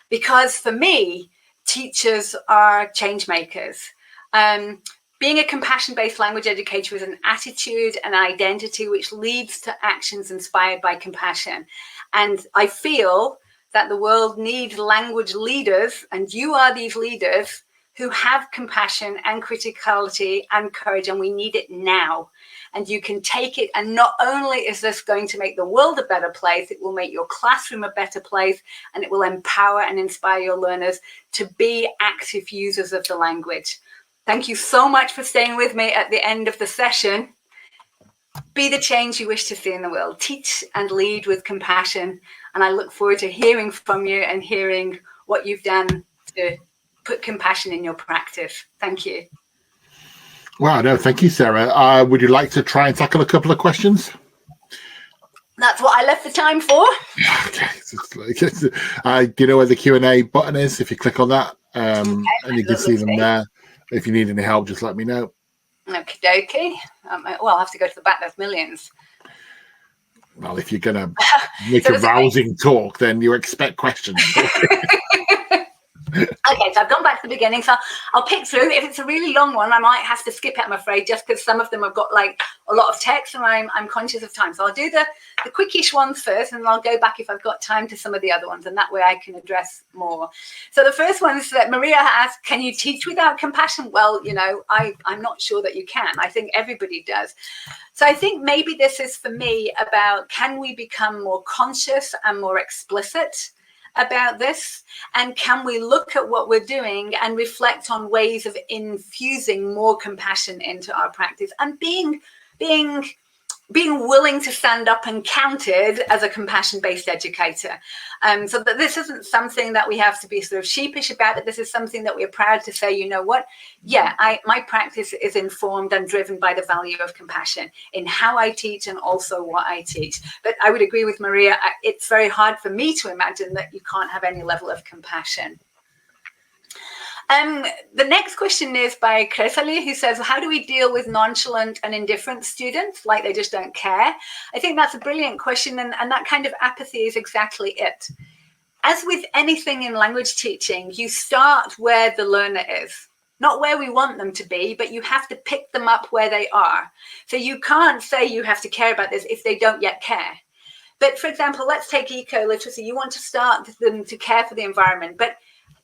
Because for me, teachers are change makers. Being a compassion-based language educator is an attitude and identity which leads to actions inspired by compassion. And I feel that the world needs language leaders, and you are these leaders who have compassion and criticality and courage, and we need it now. And you can take it, and not only is this going to make the world a better place, it will make your classroom a better place, and it will empower and inspire your learners to be active users of the language. Thank you so much for staying with me at the end of the session. Be the change you wish to see in the world. Teach and lead with compassion. And I look forward to hearing from you and hearing what you've done to put compassion in your practice. Thank you. Wow, no, thank you, Sarah. Would you like to try and tackle a couple of questions? That's what I left the time for. Okay. Do you know where the Q&A button is? If you click on that, and you can see them there. If you need any help, just let me know. Okie dokie. Well, I'll have to go to the back. There's millions. Well, if you're going to make a rousing talk, then you expect questions. Okay, so I've gone back to the beginning. So I'll pick through. If it's a really long one, I might have to skip it, I'm afraid, just because some of them have got like a lot of text and I'm conscious of time. So I'll do the quickish ones first, and I'll go back if I've got time to some of the other ones, and that way I can address more. So the first one is that Maria asked, can you teach without compassion? Well, you know, I'm not sure that you can. I think everybody does. So I think maybe this is for me about, can we become more conscious and more explicit about this, and can we look at what we're doing and reflect on ways of infusing more compassion into our practice and being willing to stand up and counted as a compassion-based educator. So that this isn't something that we have to be sort of sheepish about it. This is something that we're proud to say, you know what? Yeah, my practice is informed and driven by the value of compassion in how I teach and also what I teach. But I would agree with Maria, it's very hard for me to imagine that you can't have any level of compassion. The next question is by Kresali, who says, how do we deal with nonchalant and indifferent students, like they just don't care? I think that's a brilliant question, and that kind of apathy is exactly it. As with anything in language teaching, you start where the learner is, not where we want them to be, but you have to pick them up where they are. So you can't say you have to care about this if they don't yet care. But for example, let's take eco-literacy. You want to start them to care for the environment, but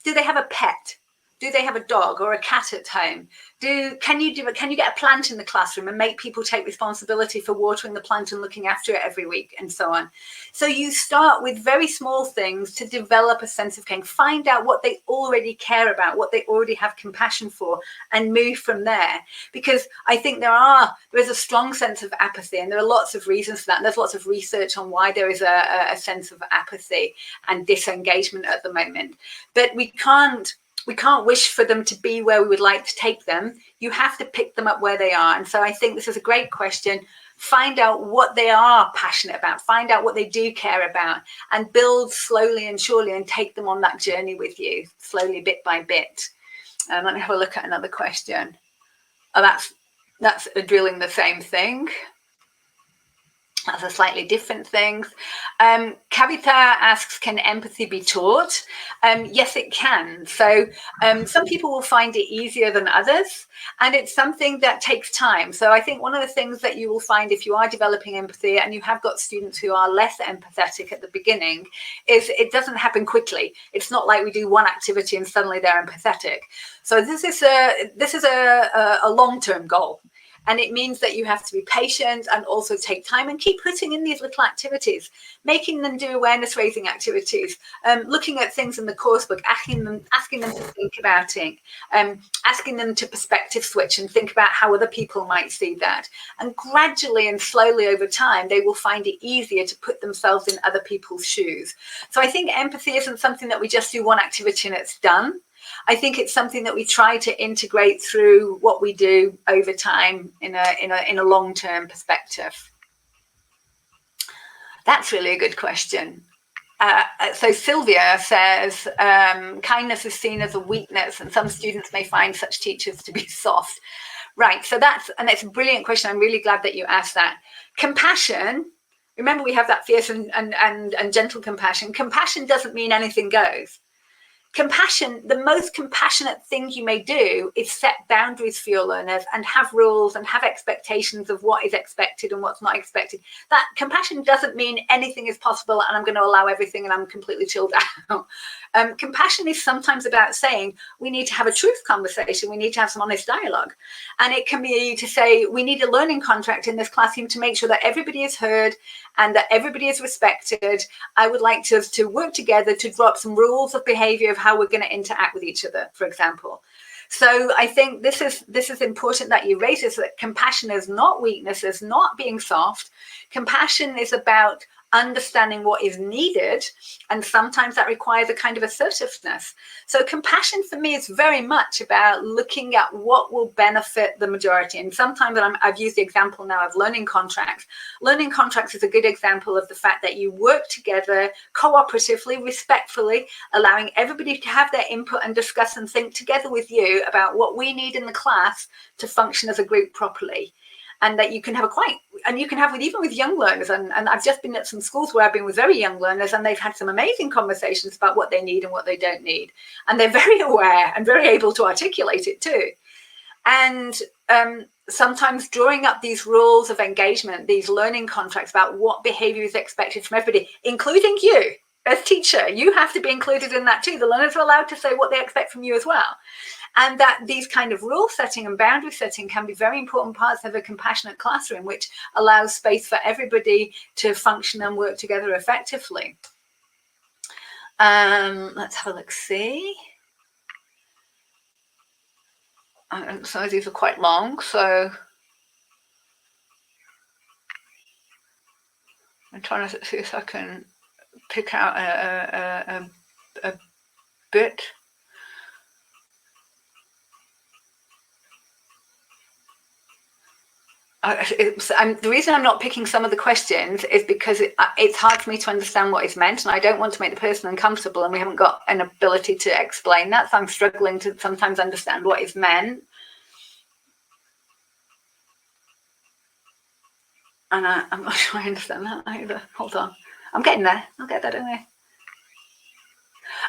do they have a pet? Do they have a dog or a cat at home? Can you get a plant in the classroom and make people take responsibility for watering the plant and looking after it every week, and so on? So you start with very small things to develop a sense of caring. Find out what they already care about, what they already have compassion for, and move from there. Because I think there is a strong sense of apathy, and there are lots of reasons for that. And there's lots of research on why there is a sense of apathy and disengagement at the moment. But we can't wish for them to be where we would like to take them. You have to pick them up where they are. And so I think this is a great question. Find out what they are passionate about. Find out what they do care about, and build slowly and surely and take them on that journey with you, slowly, bit by bit. Let me have a look at another question. Oh, that's drilling the same thing. That's a slightly different thing. Kavita asks, can empathy be taught? Yes, it can. So some people will find it easier than others, and it's something that takes time. So I think one of the things that you will find if you are developing empathy and you have got students who are less empathetic at the beginning is it doesn't happen quickly. It's not like we do one activity and suddenly they're empathetic. So this is a long-term goal. And it means that you have to be patient and also take time and keep putting in these little activities, making them do awareness raising activities, looking at things in the course book, asking them to think about it, asking them to perspective switch and think about how other people might see that. And gradually and slowly over time, they will find it easier to put themselves in other people's shoes. So I think empathy isn't something that we just do one activity and it's done. I think it's something that we try to integrate through what we do over time in a long-term perspective. That's really a good question. So Sylvia says, kindness is seen as a weakness and some students may find such teachers to be soft. Right, so that's a brilliant question. I'm really glad that you asked that. Compassion, remember we have that fierce and gentle compassion. Compassion doesn't mean anything goes. Compassion, the most compassionate thing you may do is set boundaries for your learners and have rules and have expectations of what is expected and what's not expected. That compassion doesn't mean anything is possible and I'm going to allow everything and I'm completely chilled out. Compassion is sometimes about saying we need to have a truth conversation, we need to have some honest dialogue. And it can be to say we need a learning contract in this classroom to make sure that everybody is heard and that everybody is respected. I would like to work together to draw up some rules of behavior of how we're going to interact with each other, for example. So I think this is important that you raise this, that compassion is not weakness, is not being soft. Compassion is about understanding what is needed, and sometimes that requires a kind of assertiveness. So compassion for me is very much about looking at what will benefit the majority. And sometimes I've used the example now of learning contracts. Learning contracts is a good example of the fact that you work together cooperatively, respectfully, allowing everybody to have their input and discuss and think together with you about what we need in the class to function as a group properly. And that you can have even with young learners, and I've just been at some schools where I've been with very young learners and they've had some amazing conversations about what they need and what they don't need. And they're very aware and very able to articulate it too. And sometimes drawing up these rules of engagement, these learning contracts about what behavior is expected from everybody, including you as teacher, you have to be included in that too. The learners are allowed to say what they expect from you as well. And that these kind of rule setting and boundary setting can be very important parts of a compassionate classroom, which allows space for everybody to function and work together effectively. Let's have a look, see. Some of these are quite long, so I'm trying to see if I can pick out a bit. The reason I'm not picking some of the questions is because it's hard for me to understand what is meant, and I don't want to make the person uncomfortable, and we haven't got an ability to explain that, so I'm struggling to sometimes understand what is meant. And I'm not sure I understand that either. Hold on. I'm getting there. I'll get there anyway.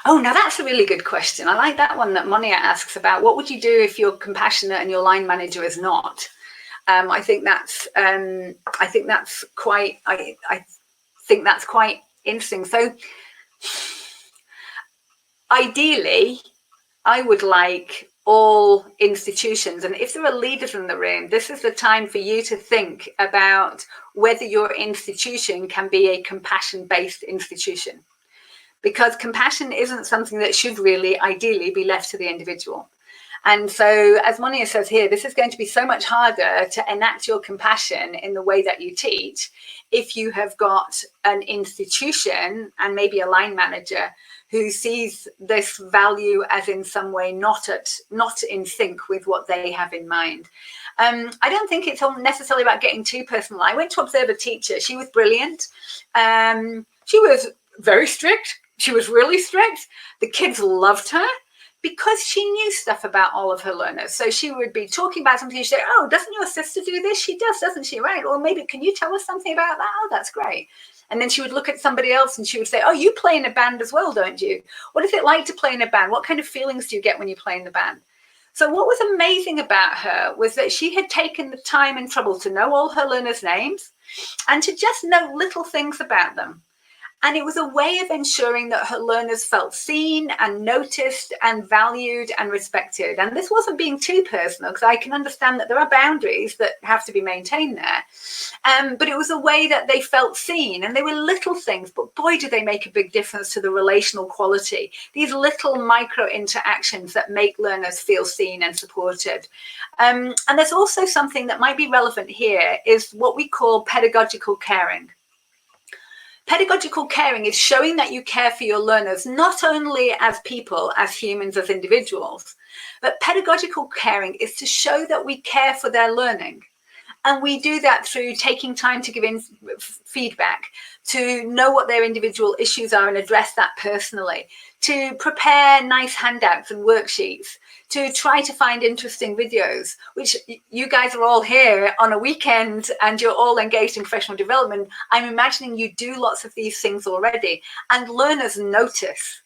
Oh, now that's a really good question. I like that one that Monia asks about what would you do if you're compassionate and your line manager is not? I think that's quite interesting. So ideally, I would like all institutions, and if there are leaders in the room, this is the time for you to think about whether your institution can be a compassion-based institution, because compassion isn't something that should really ideally be left to the individual. And so, as Monia says here, this is going to be so much harder to enact your compassion in the way that you teach if you have got an institution and maybe a line manager who sees this value as in some way not in sync with what they have in mind. I don't think it's necessarily about getting too personal. I went to observe a teacher. She was brilliant. She was very strict. She was really strict. The kids loved her. because she knew stuff about all of her learners. So she would be talking about something, she'd say, oh, doesn't your sister do this? She does, doesn't she? Right. Well, maybe, can you tell us something about that? Oh, that's great. And then she would look at somebody else and she would say, oh, you play in a band as well, don't you? What is it like to play in a band? What kind of feelings do you get when you play in the band? So what was amazing about her was that she had taken the time and trouble to know all her learners' names and to just know little things about them. And it was a way of ensuring that her learners felt seen and noticed and valued and respected. And this wasn't being too personal, because I can understand that there are boundaries that have to be maintained there. But it was a way that they felt seen, and they were little things, but boy, do they make a big difference to the relational quality. These little micro interactions that make learners feel seen and supported. And there's also something that might be relevant here, is what we call pedagogical caring. Pedagogical caring is showing that you care for your learners, not only as people, as humans, as individuals, but pedagogical caring is to show that we care for their learning. And we do that through taking time to give in feedback, to know what their individual issues are and address that personally, to prepare nice handouts and worksheets, to try to find interesting videos, which you guys are all here on a weekend and you're all engaged in professional development. I'm imagining you do lots of these things already, and learners notice.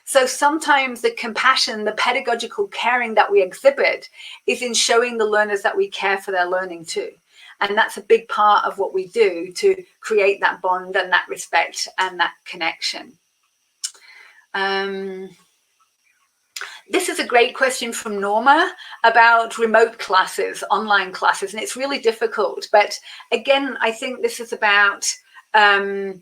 So sometimes the compassion, the pedagogical caring that we exhibit is in showing the learners that we care for their learning too. And that's a big part of what we do to create that bond and that respect and that connection. This is a great question from Norma about remote classes, online classes, and it's really difficult. But again, I think this is about the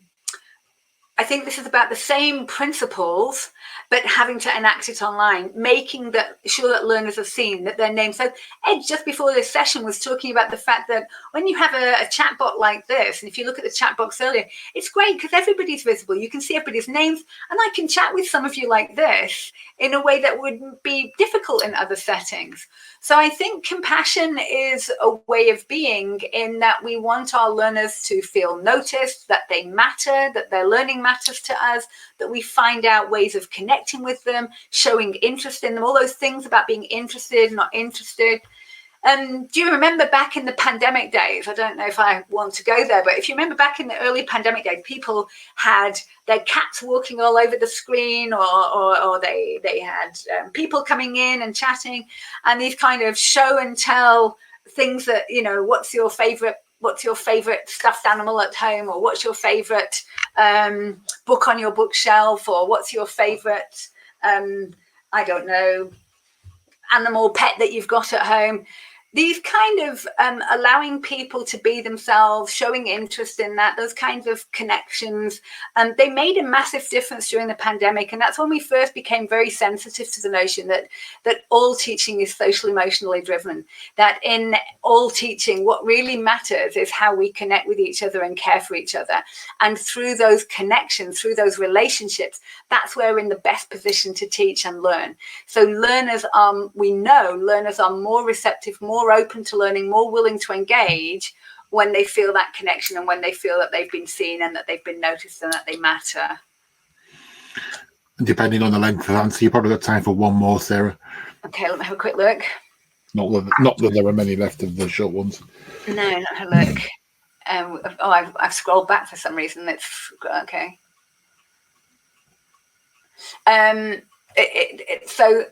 same principles, but having to enact it online, making sure that learners are seen, that their names. So Ed, just before this session, was talking about the fact that when you have a chatbot like this, and if you look at the chat box earlier, it's great because everybody's visible. You can see everybody's names, and I can chat with some of you like this in a way that wouldn't be difficult in other settings. So I think compassion is a way of being, in that we want our learners to feel noticed, that they matter, that their learning matters to us, that we find out ways of connecting with them, showing interest in them, all those things about being interested, not interested. Do you remember back in the pandemic days? I don't know if I want to go there, but if you remember back in the early pandemic days, people had their cats walking all over the screen, or they had people coming in and chatting, and these kind of show and tell things that, you know, what's your favorite stuffed animal at home, or what's your favorite book on your bookshelf, or what's your favorite I don't know, animal pet that you've got at home. These kind of allowing people to be themselves, showing interest in that, those kinds of connections, they made a massive difference during the pandemic. And that's when we first became very sensitive to the notion that all teaching is social emotionally driven, that in all teaching, what really matters is how we connect with each other and care for each other. And through those connections, through those relationships, that's where we're in the best position to teach and learn. So we know learners are more receptive, more open to learning, more willing to engage when they feel that connection, and when they feel that they've been seen and that they've been noticed and that they matter. And depending on the length of answer, you've probably got time for one more, Sarah. Okay, let me have a quick look. Not that there are many left of the short ones. No, not have a look. I've scrolled back for some reason. It's okay. So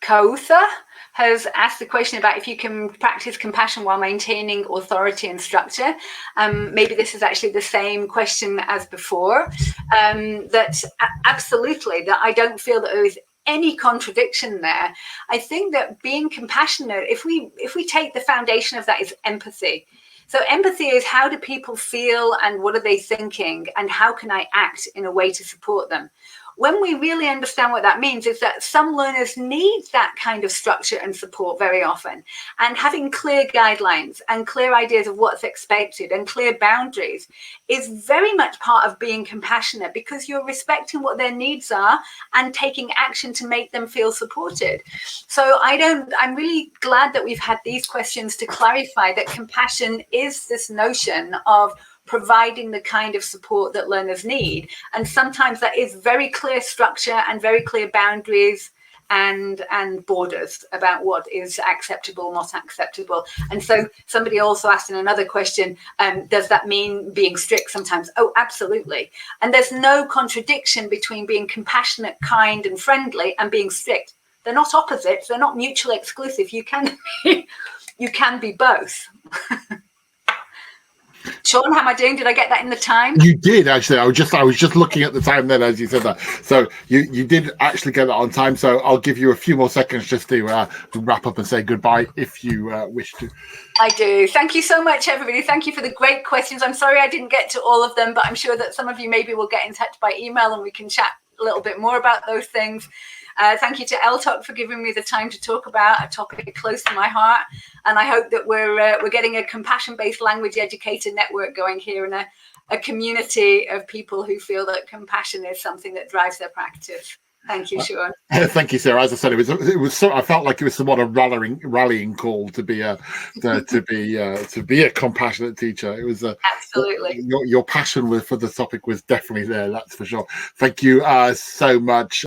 Kautha has asked the question about if you can practice compassion while maintaining authority and structure. Maybe this is actually the same question as before. That absolutely, that I don't feel that there is any contradiction there. I think that being compassionate, if we take the foundation of that, is empathy. So empathy is, how do people feel and what are they thinking, and how can I act in a way to support them? When we really understand what that means, is that some learners need that kind of structure and support very often. And having clear guidelines and clear ideas of what's expected and clear boundaries is very much part of being compassionate, because you're respecting what their needs are and taking action to make them feel supported. So I'm really glad that we've had these questions to clarify that compassion is this notion of providing the kind of support that learners need. And sometimes that is very clear structure and very clear boundaries and borders about what is acceptable, not acceptable. And so somebody also asked in another question, does that mean being strict sometimes? Oh, absolutely. And there's no contradiction between being compassionate, kind, and friendly and being strict. They're not opposites. They're not mutually exclusive. You can be both. Sean, how am I doing? Did I get that in the time? You did, actually. I was just looking at the time then as you said that. So you did actually get that on time. So I'll give you a few more seconds just to wrap up and say goodbye if you wish to. I do. Thank you so much, everybody. Thank you for the great questions. I'm sorry I didn't get to all of them, but I'm sure that some of you maybe will get in touch by email and we can chat a little bit more about those things. Thank you to ELTOC for giving me the time to talk about a topic close to my heart. And I hope that we're getting a compassion-based language educator network going here and a community of people who feel that compassion is something that drives their practice. Thank you, Sean. Thank you, Sarah. As I said, it was so I felt like it was somewhat a rallying call to be a compassionate teacher. It was absolutely your passion for the topic was definitely there. That's for sure. Thank you so much.